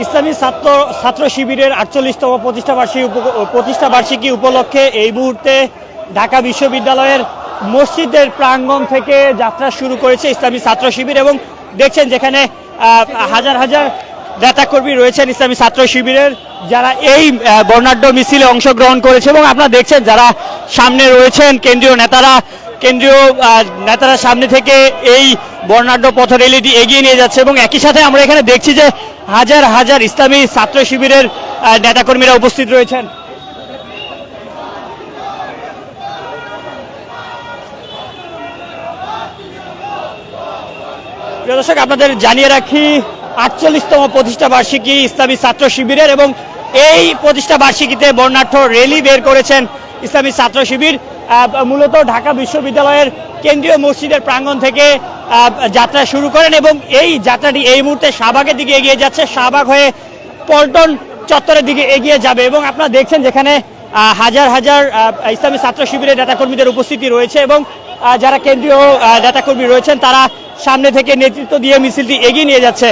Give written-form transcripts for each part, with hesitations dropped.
ইসলামী ছাত্র শিবিরের ৪৮তম প্রতিষ্ঠা বার্ষিকী উপলক্ষে এই মুহূর্তে ঢাকা বিশ্ববিদ্যালয়ের মসজিদের প্রাঙ্গণ থেকে যাত্রা শুরু করেছে ইসলামী ছাত্র শিবির। এবং দেখছেন যেখানে হাজার হাজার নেতাকর্মী রয়েছেন ইসলামী ছাত্র শিবিরের, যারা এই বর্ণাঢ্য মিছিলে অংশগ্রহণ করেছে। এবং আপনারা দেখছেন যারা সামনে রয়েছেন কেন্দ্রীয় নেতারা সামনে থেকে এই বর্ণাঢ্য পথ র্যালিটি এগিয়ে নিয়ে যাচ্ছে। এবং একই সাথে আমরা এখানে দেখছি যে হাজার হাজার ইসলামী ছাত্র শিবিরের নেতাকর্মীরা উপস্থিত রয়েছেন। প্রিয় দর্শক, আপনাদের জানিয়ে রাখি ৪৮তম প্রতিষ্ঠা বার্ষিকী ইসলামী ছাত্র শিবিরের, এবং এই প্রতিষ্ঠা বার্ষিকীতে বর্ণাঢ্য র্যালি বের করেছেন ইসলামী ছাত্র শিবির। মূলত ঢাকা বিশ্ববিদ্যালয়ের কেন্দ্রীয় মসজিদের প্রাঙ্গণ থেকে যাত্রা শুরু করেন এবং এই যাত্রাটি এই মুহূর্তে শাহবাগের দিকে এগিয়ে যাচ্ছে, শাহবাগ হয়ে পল্টন চত্বরের দিকে এগিয়ে যাবে। এবং আপনারা দেখছেন যেখানে হাজার হাজার ইসলামী ছাত্র শিবিরের নেতাকর্মীদের উপস্থিতি রয়েছে, এবং যারা কেন্দ্রীয় নেতাকর্মী রয়েছেন তারা সামনে থেকে নেতৃত্ব দিয়ে মিছিলটি এগিয়ে নিয়ে যাচ্ছে।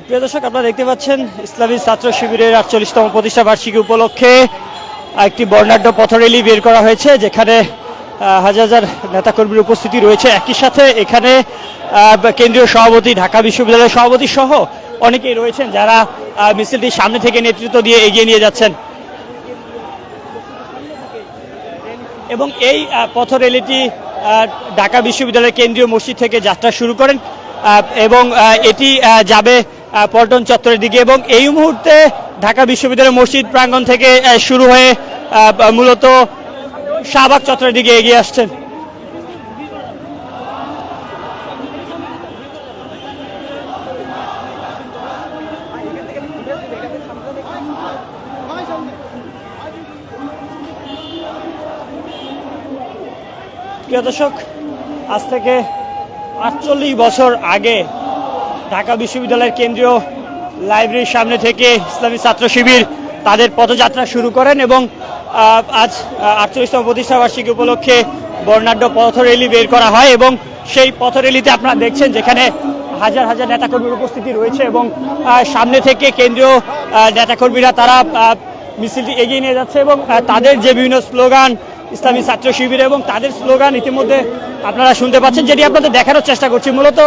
প্রিয় দর্শক, আপনারা দেখতে পাচ্ছেন ইসলামী ছাত্র শিবিরের ৪৮তম প্রতিষ্ঠা বার্ষিকী উপলক্ষে একটি বর্ণাঢ্য পথ র্যালি বের করা হয়েছে, যেখানে হাজার হাজার নেতাকর্মীর উপস্থিতি রয়েছে। একই সাথে এখানে কেন্দ্রীয় সভাপতি, ঢাকা বিশ্ববিদ্যালয়ের সভাপতি সহ অনেকেই রয়েছেন যারা মিছিলটির সামনে থেকে নেতৃত্ব দিয়ে এগিয়ে নিয়ে যাচ্ছেন। এবং এই পথ র্যালিটি ঢাকা বিশ্ববিদ্যালয়ের কেন্দ্রীয় মসজিদ থেকে যাত্রা শুরু করেন এবং এটি যাবে পল্টন চত্বরের দিকে। এবং এই মুহূর্তে ঢাকা বিশ্ববিদ্যালয়ের মসজিদ প্রাঙ্গণ থেকে শুরু হয়ে মূলত শাহবাগ চত্বরের দিকে এগিয়ে আসছেন। প্রিয় দর্শক, আজ থেকে ৪৮ বছর আগে ঢাকা বিশ্ববিদ্যালয়ের কেন্দ্রীয় লাইব্রেরির সামনে থেকে ইসলামী ছাত্র শিবির তাদের পদযাত্রা শুরু করেন এবং আজ ৪৮তম প্রতিষ্ঠা বার্ষিকী উপলক্ষে বর্ণাঢ্য পথ র্যালি বের করা হয়। এবং সেই পথ র্যালিতে আপনারা দেখছেন যেখানে হাজার হাজার নেতাকর্মীর উপস্থিতি রয়েছে এবং সামনে থেকে কেন্দ্রীয় নেতাকর্মীরা তারা মিছিলটি এগিয়ে নিয়ে যাচ্ছে। এবং তাদের যে বিভিন্ন স্লোগান ইসলামী ছাত্র শিবির, এবং তাদের স্লোগান ইতিমধ্যে আপনারা শুনতে পাচ্ছেন, যেটি আপনাদের দেখানোর চেষ্টা করছি। মূলত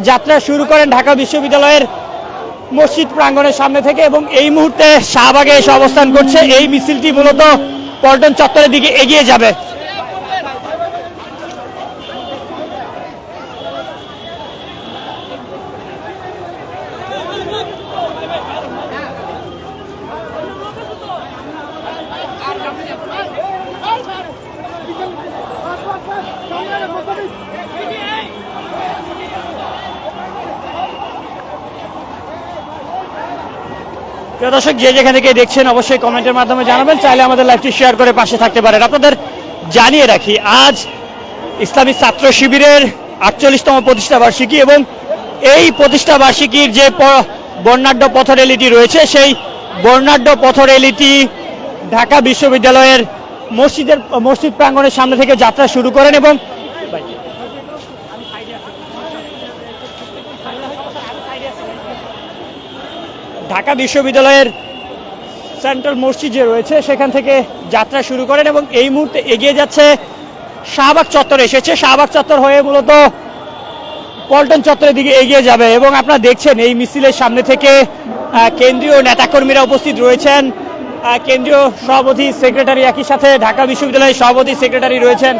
যাত্রা শুরু করেন ঢাকা বিশ্ববিদ্যালয়ের মসজিদ প্রাঙ্গণের সামনে থেকে এবং এই মুহূর্তে শাহবাগে এসে অবস্থান করছে। এই মিছিলটি মূলত পল্টন চত্বরের দিকে এগিয়ে যাবে। প্রিয় দর্শক, যে যেখান থেকে দেখছেন অবশ্যই কমেন্টের মাধ্যমে জানাবেন, চাইলে আমাদের লাইভটি শেয়ার করে পাশে থাকতে পারেন। আপনাদের জানিয়ে রাখি আজ ইসলামী ছাত্র শিবিরের ৪৮তম প্রতিষ্ঠা বার্ষিকী এবং এই প্রতিষ্ঠা বার্ষিকীর যে বর্ণাঢ্য পথ র্যালিটি রয়েছে, সেই বর্ণাঢ্য পথ র্যালিটি ঢাকা বিশ্ববিদ্যালয়ের মসজিদ প্রাঙ্গণের সামনে থেকে যাত্রা শুরু করেন এবং ঢাকা বিশ্ববিদ্যালয়ের সেন্ট্রাল মসজিদ যে রয়েছে সেখান থেকে যাত্রা শুরু করেন এবং এই মুহূর্তে এগিয়ে যাচ্ছে শাহবাগ চত্বরে এসেছে। শাহবাগ চত্বর হয়ে মূলত পল্টন চত্বরের দিকে এগিয়ে যাবে। এবং আপনারা দেখছেন এই মিছিলের সামনে থেকে কেন্দ্রীয় নেতাকর্মীরা উপস্থিত রয়েছেন, কেন্দ্রীয় সভাপতি, সেক্রেটারি, একই সাথে ঢাকা বিশ্ববিদ্যালয়ের সভাপতি, সেক্রেটারি রয়েছেন।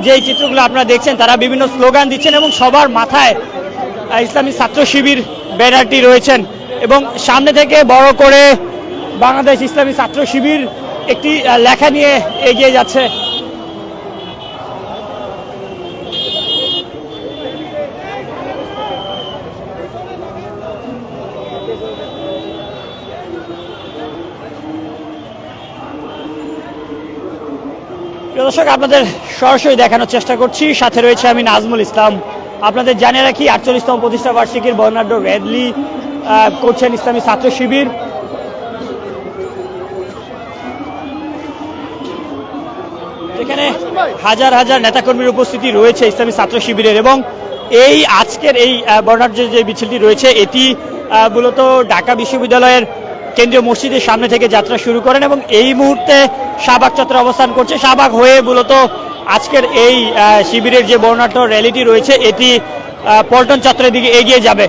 যেই চিত্রগুলো আপনারা দেখছেন তারা বিভিন্ন স্লোগান দিচ্ছেন এবং সবার মাথায় ইসলামী ছাত্র শিবির ব্যানারটি রয়েছেন। এবং সামনে থেকে বড় করে বাংলাদেশ ইসলামী ছাত্র শিবির একটি লেখা নিয়ে এগিয়ে যাচ্ছে। দর্শক, আপনাদের সরাসরি দেখানোর চেষ্টা করছি, সাথে রয়েছে আমি নাজমুল ইসলাম। আপনাদের জানিয়ে রাখি 48তম প্রতিষ্ঠা বার্ষিকীর বর্ণাঢ্য র্যালি করছেন ইসলামী ছাত্র শিবির। যেখানে হাজার হাজার নেতাকর্মীর উপস্থিতি রয়েছে ইসলামী ছাত্র শিবিরের, এবং এই আজকের এই বর্ণাঢ্য যে মিছিলটি রয়েছে এটি মূলত ঢাকা বিশ্ববিদ্যালয়ের কেন্দ্রীয় মসজিদের সামনে থেকে যাত্রা শুরু করেন এবং এই মুহূর্তে শাহবাগ চত্বরে অবস্থান করছে। শাহবাগ হয়ে মূলত আজকের এই শিবিরের যে বর্ণাঢ্য র্যালিটি রয়েছে এটি পল্টন চত্বরের দিকে এগিয়ে যাবে।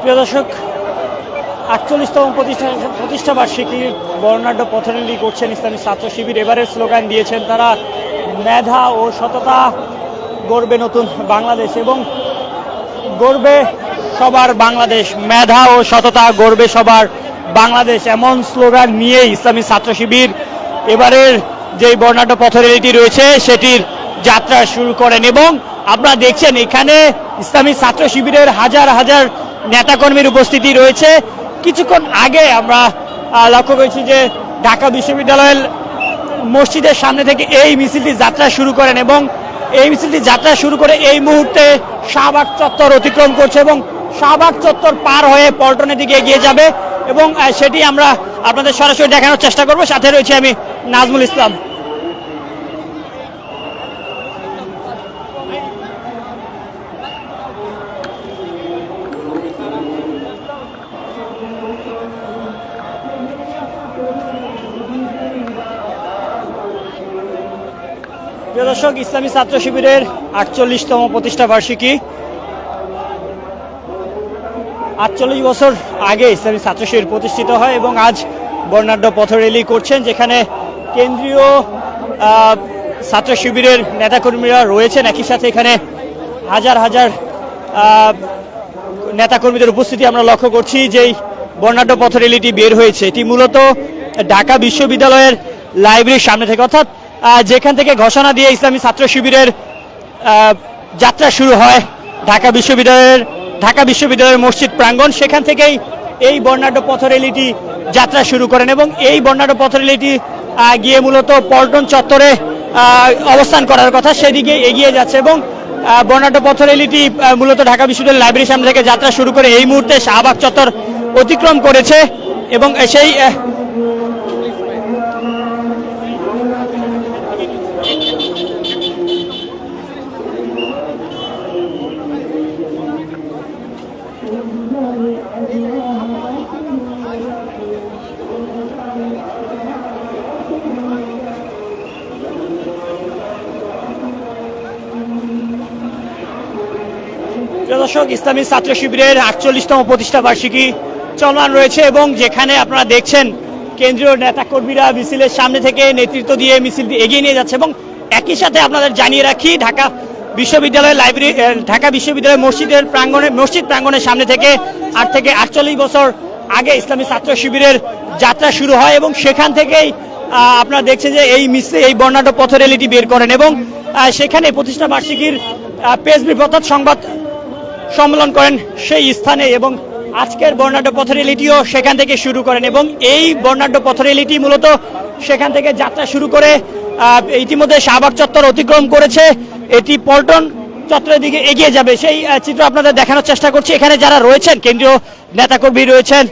প্রিয় দর্শক, 48তম প্রতিষ্ঠা বার্ষিকীর বর্ণাঢ্য পথরেলি করছেন ইসলামী ছাত্র শিবির। এবারের স্লোগান দিয়েছেন তারা, মেধা ও সততা গড়বে নতুন বাংলাদেশ, এবং গড়বে সবার বাংলাদেশ, মেধা ও সততা গড়বে সবার বাংলাদেশ, এমন স্লোগান নিয়ে ইসলামী ছাত্র শিবির এবারের যে বর্ণাঢ্য পথরেলিটি রয়েছে সেটির যাত্রা শুরু করেন। এবং আপনারা দেখছেন এখানে ইসলামী ছাত্র শিবিরের হাজার হাজার নেতাকর্মীর উপস্থিতি রয়েছে। কিছুক্ষণ আগে আমরা লক্ষ্য করেছি যে ঢাকা বিশ্ববিদ্যালয়ের মসজিদের সামনে থেকে এই মিছিলটি যাত্রা শুরু করেন এবং এই মিছিলটি যাত্রা শুরু করে এই মুহূর্তে শাহবাগ চত্বর অতিক্রম করছে এবং শাহবাগ চত্বর পার হয়ে পল্টনের দিকে এগিয়ে যাবে, এবং সেটি আমরা আপনাদের সরাসরি দেখানোর চেষ্টা করব। সাথে রয়েছে আমি নাজমুল ইসলাম। দর্শক, ইসলামী ছাত্র শিবিরের 48তম প্রতিষ্ঠা বার্ষিকী। 48 বছর আগে ইসলামী ছাত্র শিবির প্রতিষ্ঠিত হয় এবং আজ বর্ণাঢ্য পথরেলি করছেন, যেখানে কেন্দ্রীয় ছাত্র শিবিরের নেতাকর্মীরা রয়েছেন। একই সাথে এখানে হাজার হাজার নেতাকর্মীদের উপস্থিতি আমরা লক্ষ্য করছি। যেই বর্ণাঢ্য পথরেলিটি বের হয়েছে এটি মূলত ঢাকা বিশ্ববিদ্যালয়ের লাইব্রেরির সামনে থেকে, অর্থাৎ যেখান থেকে ঘোষণা দিয়ে ইসলামী ছাত্র শিবিরের যাত্রা শুরু হয় ঢাকা বিশ্ববিদ্যালয়ের মসজিদ প্রাঙ্গণ, সেখান থেকেই এই বর্ণাঢ্য পথরেলিটি যাত্রা শুরু করেন এবং এই বর্ণাঢ্য পথরেলিটি গিয়ে মূলত পল্টন চত্বরে অবস্থান করার কথা সেদিকে এগিয়ে যাচ্ছে। এবং বর্ণাঢ্য পথরেলিটি মূলত ঢাকা বিশ্ববিদ্যালয়ের লাইব্রেরির সামনে থেকে যাত্রা শুরু করে এই মুহূর্তে শাহবাগ চত্বর অতিক্রম করেছে এবং সেই দর্শক, ইসলামী ছাত্র শিবিরের 48তম প্রতিষ্ঠা বার্ষিকী চলমান রয়েছে এবং যেখানে আপনারা দেখছেন কেন্দ্রীয় নেতাকর্মীরা মিছিলের সামনে থেকে নেতৃত্ব দিয়ে মিছিলটি এগিয়ে নিয়ে যাচ্ছে। এবং একই সাথে আপনাদের জানিয়ে রাখি, ঢাকা বিশ্ববিদ্যালয় মসজিদ প্রাঙ্গণের সামনে থেকে 8 থেকে 48 বছর আগে ইসলামী ছাত্র শিবিরের যাত্রা শুরু হয় এবং সেখান থেকেই আপনারা দেখছেন যে এই বর্ণাঢ্য পথরেলিটি বের করেন এবং সেখানে প্রতিষ্ঠা বার্ষিকীর প্রেস ব্রিফ অর্থাৎ সংবাদ সম্মেলন করেন সেই স্থানে, এবং আজকের বর্ণাঢ্য পথরেলিটিও সেখান থেকে শুরু করেন এবং এই বর্ণাঢ্য পথরেলিটি মূলত সেখান থেকে যাত্রা শুরু করে ইতিমধ্যে শাহবাগ চত্বর অতিক্রম করেছে, এটি পল্টন চত্বরের দিকে এগিয়ে যাবে। সেই চিত্র আপনাদের দেখানোর চেষ্টা করছি। এখানে যারা রয়েছেন কেন্দ্রীয় নেতাকর্মী রয়েছেন,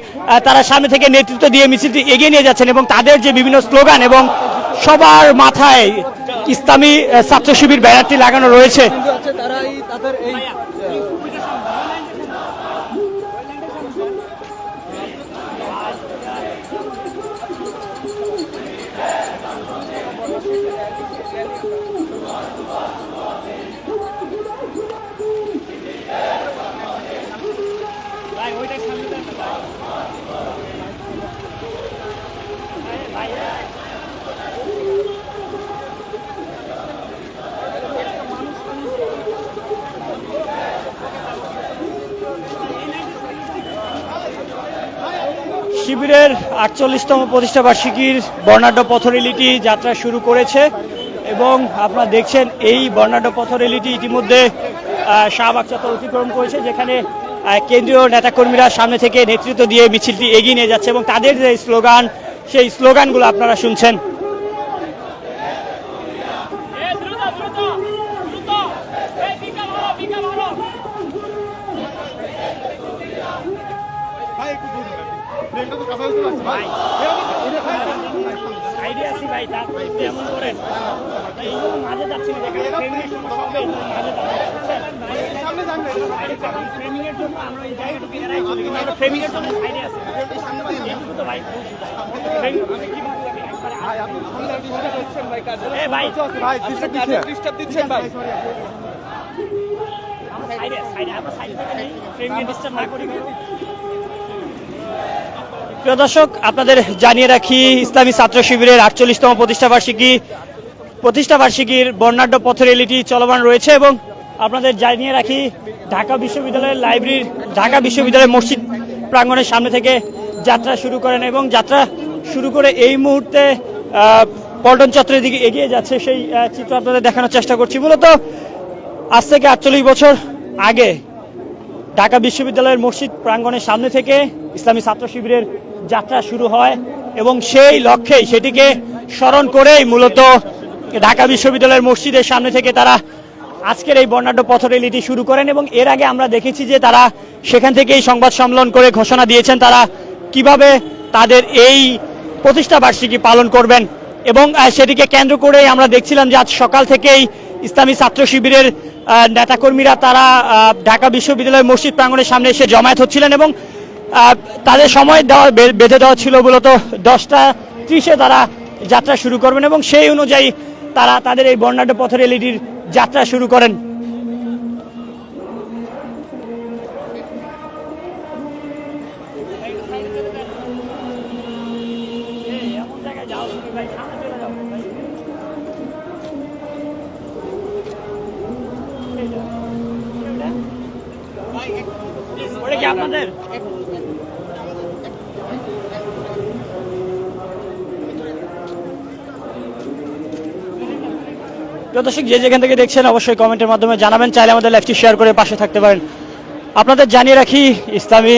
তারা সামনে থেকে নেতৃত্ব দিয়ে মিছিলটি এগিয়ে নিয়ে যাচ্ছেন এবং তাদের যে বিভিন্ন স্লোগান এবং সবার মাথায় ইসলামী ছাত্র শিবির ব্যানারটি লাগানো রয়েছে। শিবিরের 48তম প্রতিষ্ঠা বার্ষিকীর বর্ণাঢ্য পথরেলিটি যাত্রা শুরু করেছে এবং আপনারা দেখছেন এই বর্ণাঢ্য পথরেলিটি ইতিমধ্যে শাহবাগ চত্বর অতিক্রম করেছে, যেখানে কেন্দ্রীয় নেতাকর্মীরা সামনে থেকে নেতৃত্ব দিয়ে মিছিলটি এগিয়ে নিয়ে যাচ্ছে এবং তাদের যে স্লোগান, সেই স্লোগানগুলো আপনারা শুনছেন। প্রিয় দর্শক, আপনাদের জানিয়ে রাখি ইসলামী ছাত্র শিবিরের 48তম প্রতিষ্ঠা বার্ষিকীর বর্ণাঢ্য পথরেলিটি চলমান রয়েছে এবং আপনাদের জানিয়ে রাখি ঢাকা বিশ্ববিদ্যালয়ের মসজিদ প্রাঙ্গণের সামনে থেকে যাত্রা শুরু করেন এবং যাত্রা শুরু করে এই মুহূর্তে পল্টন চত্বরের দিকে এগিয়ে যাচ্ছে সেই চিত্র আপনাদের দেখানোর চেষ্টা করছি। মূলত আজ থেকে 48 বছর আগে ঢাকা বিশ্ববিদ্যালয়ের মসজিদ প্রাঙ্গণের সামনে থেকে ইসলামী ছাত্র শিবিরের যাত্রা শুরু হয় এবং সেই লক্ষ্যেই সেটিকে স্মরণ করেই মূলত ঢাকা বিশ্ববিদ্যালয়ের মসজিদের সামনে থেকে তারা আজকের এই বর্ণাঢ্য পথরেলিটি শুরু করেন এবং এর আগে আমরা দেখেছি যে তারা সেখান থেকেই সংবাদ সম্মেলন করে ঘোষণা দিয়েছেন তারা কিভাবে তাদের এই প্রতিষ্ঠা বার্ষিকী পালন করবেন এবং সেটিকে কেন্দ্র করেই আমরা দেখছিলাম যে আজ সকাল থেকেই ইসলামী ছাত্র শিবিরের নেতাকর্মীরা তারা ঢাকা বিশ্ববিদ্যালয়ের মসজিদ প্রাঙ্গণের সামনে এসে জমায়েত হচ্ছিলেন এবং তাদের সময় বেঁধে দেওয়া ছিল মূলত 10:30-এ তারা যাত্রা শুরু করবেন এবং সেই অনুযায়ী তারা তাদের এই বর্ণাঢ্য পথরেলিটির যাত্রা শুরু করেন। আপনাদের দর্শক যে যেখান থেকে দেখছেন অবশ্যই কমেন্টের মাধ্যমে জানাবেন, চাইলে আমাদের লাইভটি শেয়ার করে পাশে থাকতে পারেন। আপনাদের জানিয়ে রাখি ইসলামী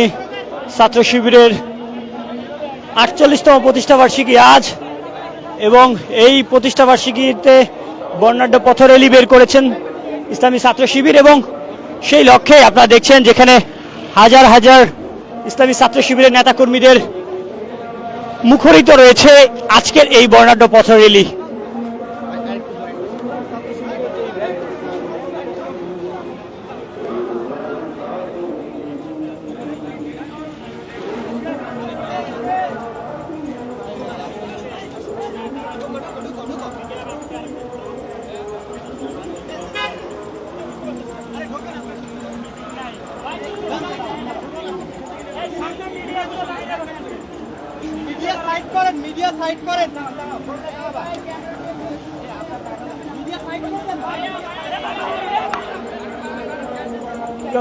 ছাত্র শিবিরের 48তম প্রতিষ্ঠা বার্ষিকী আজ এবং এই প্রতিষ্ঠা বার্ষিকীতে বর্ণাঢ্য পথরেলি বের করেছেন ইসলামী ছাত্র শিবির এবং সেই লক্ষ্যে আপনারা দেখছেন যেখানে হাজার হাজার ইসলামী ছাত্র শিবিরের নেতাকর্মীদের মুখরিত রয়েছে আজকের এই বর্ণাঢ্য পথরেলি। মিডিয়া সাইড করেন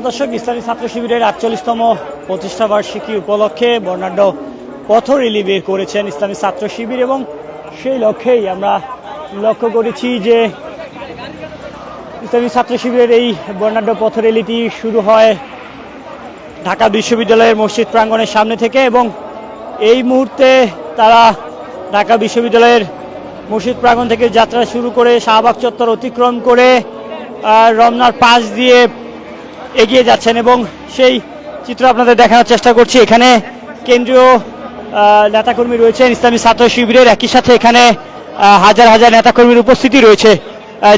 দর্শক, ইসলামী ছাত্র শিবিরের 48তম প্রতিষ্ঠা বার্ষিকী উপলক্ষে বর্ণাঢ্য পথরেলি বের করেছেন ইসলামী ছাত্র শিবির এবং সেই লক্ষ্যেই আমরা লক্ষ্য করেছি যে ইসলামী ছাত্র শিবিরের এই বর্ণাঢ্য পথরেলিটি শুরু হয় ঢাকা বিশ্ববিদ্যালয়ের মসজিদ প্রাঙ্গণের সামনে থেকে এবং এই মুহূর্তে তারা ঢাকা বিশ্ববিদ্যালয়ের মসজিদ প্রাঙ্গণ থেকে যাত্রা শুরু করে শাহবাগ চত্বর অতিক্রম করে রমনার পাশ দিয়ে এগিয়ে যাচ্ছেন এবং সেই চিত্র আপনাদের দেখানোর চেষ্টা করছি। এখানে কেন্দ্রীয় নেতাকর্মী রয়েছেন ইসলামী ছাত্র শিবিরের, একই সাথে এখানে হাজার হাজার নেতাকর্মীর উপস্থিতি রয়েছে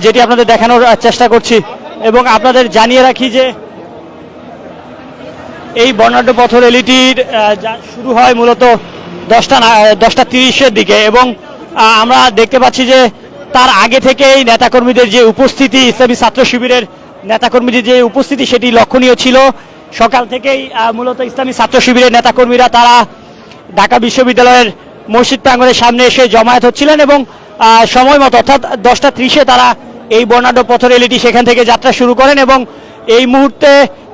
যেটি আপনাদের দেখানোর চেষ্টা করছি এবং আপনাদের জানিয়ে রাখি যে এই বর্ণাঢ্য পথরেলিটির শুরু হয় মূলত 10:30-এর দিকে এবং আমরা দেখতে পাচ্ছি যে তার আগে থেকেই নেতাকর্মীদের যে উপস্থিতি, ইসলামী ছাত্র শিবিরের নেতাকর্মীদের যে উপস্থিতি সেটি লক্ষণীয় ছিল। সকাল থেকেই মূলত ইসলামী ছাত্র শিবিরের নেতাকর্মীরা তারা ঢাকা বিশ্ববিদ্যালয়ের মসজিদ প্রাঙ্গণের সামনে এসে জমায়েত হচ্ছিলেন এবং সময় মতো অর্থাৎ 10:30-এ তারা এই বর্ণাঢ্য পথরেলিটি সেখান থেকে যাত্রা শুরু করেন এবং এই মুহূর্তে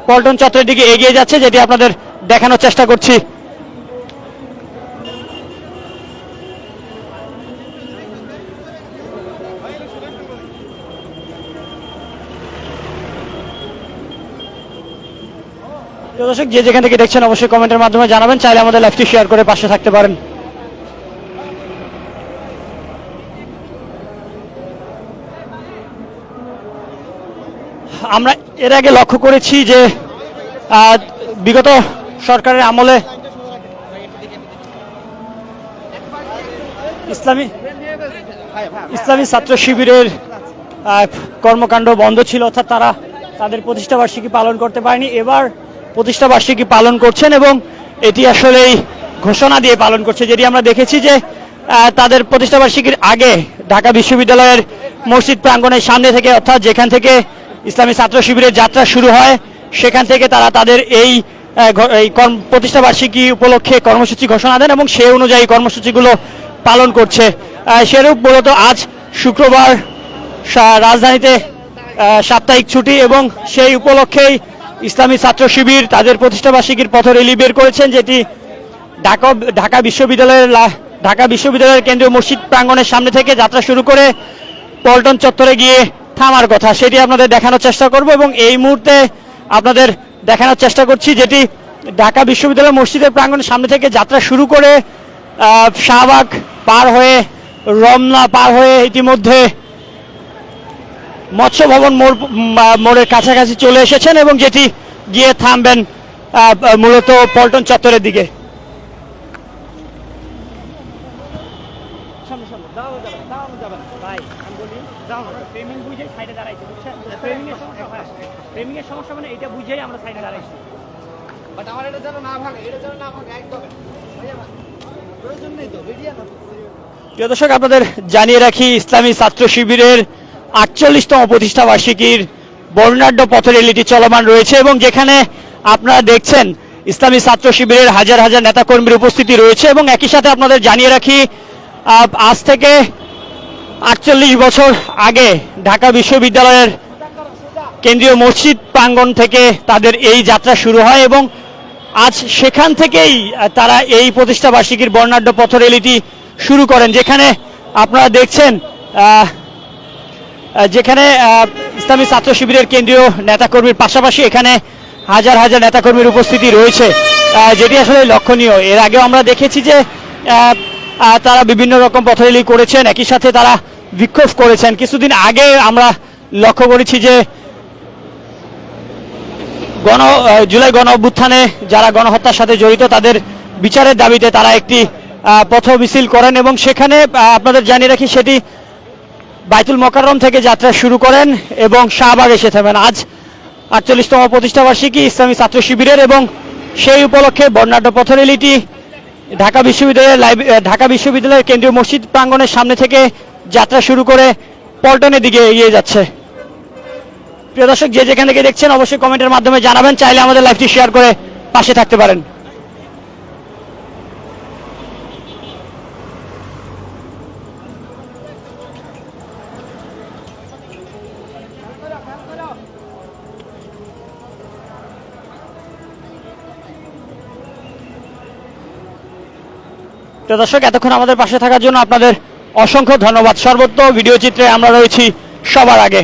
পল্টন চত্বরের দিকে এগিয়ে যাচ্ছে, যেটি আপনাদের দেখানোর চেষ্টা করছি। প্রিয় দর্শক, যে যেখান থেকে দেখছেন অবশ্যই কমেন্টের মাধ্যমে জানাবেন, চাইলে আমাদের লাইভটি শেয়ার করে পাশে থাকতে পারেন। আমরা এর আগে লক্ষ্য করেছি যে বিগত সরকারের আমলে ইসলামী ছাত্র শিবিরের কর্মকাণ্ড বন্ধ ছিল, অর্থাৎ তারা তাদের প্রতিষ্ঠাবার্ষিকী পালন করতে পারেনি। এবার প্রতিষ্ঠাবার্ষিকী পালন করছেন এবং এটি আসলেই ঘোষণা দিয়ে পালন করছে, যেটি আমরা দেখেছি যে তাদের প্রতিষ্ঠাবার্ষিকীর আগে ঢাকা বিশ্ববিদ্যালয়ের মসজিদ প্রাঙ্গণের সামনে থেকে, অর্থাৎ যেখান থেকে ইসলামী ছাত্র শিবিরের যাত্রা শুরু হয়, সেখান থেকে তারা তাদের এই প্রতিষ্ঠাবার্ষিকী উপলক্ষে কর্মসূচি ঘোষণা দেন এবং সেই অনুযায়ী কর্মসূচিগুলো পালন করছে। সেরূপ মূলত আজ শুক্রবার রাজধানীতে সাপ্তাহিক ছুটি এবং সেই উপলক্ষেই ইসলামী ছাত্র শিবির তাদের প্রতিষ্ঠাবার্ষিকীর পথ র্যালি বের করেছেন, যেটি ঢাকা বিশ্ববিদ্যালয়ের কেন্দ্রীয় মসজিদ প্রাঙ্গণের সামনে থেকে যাত্রা শুরু করে পল্টন চত্বরে গিয়ে থামার কথা, সেটি আপনাদের দেখানোর চেষ্টা করব। এবং এই মুহূর্তে আপনাদের দেখানোর চেষ্টা করছি যেটি ঢাকা বিশ্ববিদ্যালয় মসজিদের প্রাঙ্গণের সামনে থেকে যাত্রা শুরু করে শাহবাগ পার হয়ে রমনা পার হয়ে ইতিমধ্যে মৎস্য ভবন মোড়ের কাছাকাছি চলে এসেছেন এবং যেটি গিয়ে থামবেন মূলত পল্টন চত্বরের দিকে। প্রিয় দর্শক, আপনাদের জানিয়ে রাখি, ইসলামী ছাত্র শিবিরের 48তম প্রতিষ্ঠাবার্ষিকীর বর্ণাঢ্য পথ র্যালিটি চলমান রয়েছে এবং যেখানে আপনারা দেখছেন ইসলামী ছাত্র শিবিরের হাজার হাজার নেতাকর্মীর উপস্থিতি রয়েছে। এবং একই সাথে আপনাদের জানিয়ে রাখি, আজ থেকে 48 বছর আগে ঢাকা বিশ্ববিদ্যালয়ের কেন্দ্রীয় মসজিদ প্রাঙ্গণ থেকে তাদের এই যাত্রা শুরু হয় এবং আজ সেখান থেকেই তারা এই প্রতিষ্ঠাবার্ষিকীর বর্ণাঢ্য পথ র্যালিটি শুরু করেন, যেখানে আপনারা দেখছেন যেখানে ইসলামী ছাত্র শিবিরের কেন্দ্রীয় নেতাকর্মীর পাশাপাশি এখানে হাজার হাজার নেতাকর্মীর উপস্থিতি রয়েছে, যেটি আসলে লক্ষণীয়। এর আগেও আমরা দেখেছি যে তারা বিভিন্ন রকম পথ র্যালি করেছেন, একই সাথে তারা বিক্ষোভ করেছেন। কিছুদিন আগে আমরা লক্ষ্য করেছি যে জুলাই গণ অভ্যুত্থানে যারা গণহত্যার সাথে জড়িত তাদের বিচারের দাবিতে তারা একটি পথ মিছিল করেন এবং সেখানে আপনাদের জানিয়ে রাখি সেটি বাইতুল মোকাররম থেকে যাত্রা শুরু করেন এবং শাহবাগ এসে থামেন। আজ 48তম প্রতিষ্ঠাবার্ষিকী ইসলামী ছাত্র শিবিরের এবং সেই উপলক্ষে বর্ণাঢ্য পথ র্যালিটি ঢাকা বিশ্ববিদ্যালয়ের কেন্দ্রীয় মসজিদ প্রাঙ্গণের সামনে থেকে যাত্রা শুরু করে পল্টনের দিকে এগিয়ে যাচ্ছে। প্রিয় দর্শক, যে যেখান থেকে দেখছেন অবশ্যই কমেন্টের মাধ্যমে জানাবেন, চাইলে আমাদের লাইভটি শেয়ার করে পাশে থাকতে পারেন। প্রিয় দর্শক, এতক্ষণ আমাদের পাশে থাকার জন্য আপনাদের অসংখ্য ধন্যবাদ। সর্বত্র ভিডিও চিত্রে আমরা রয়েছি সবার আগে।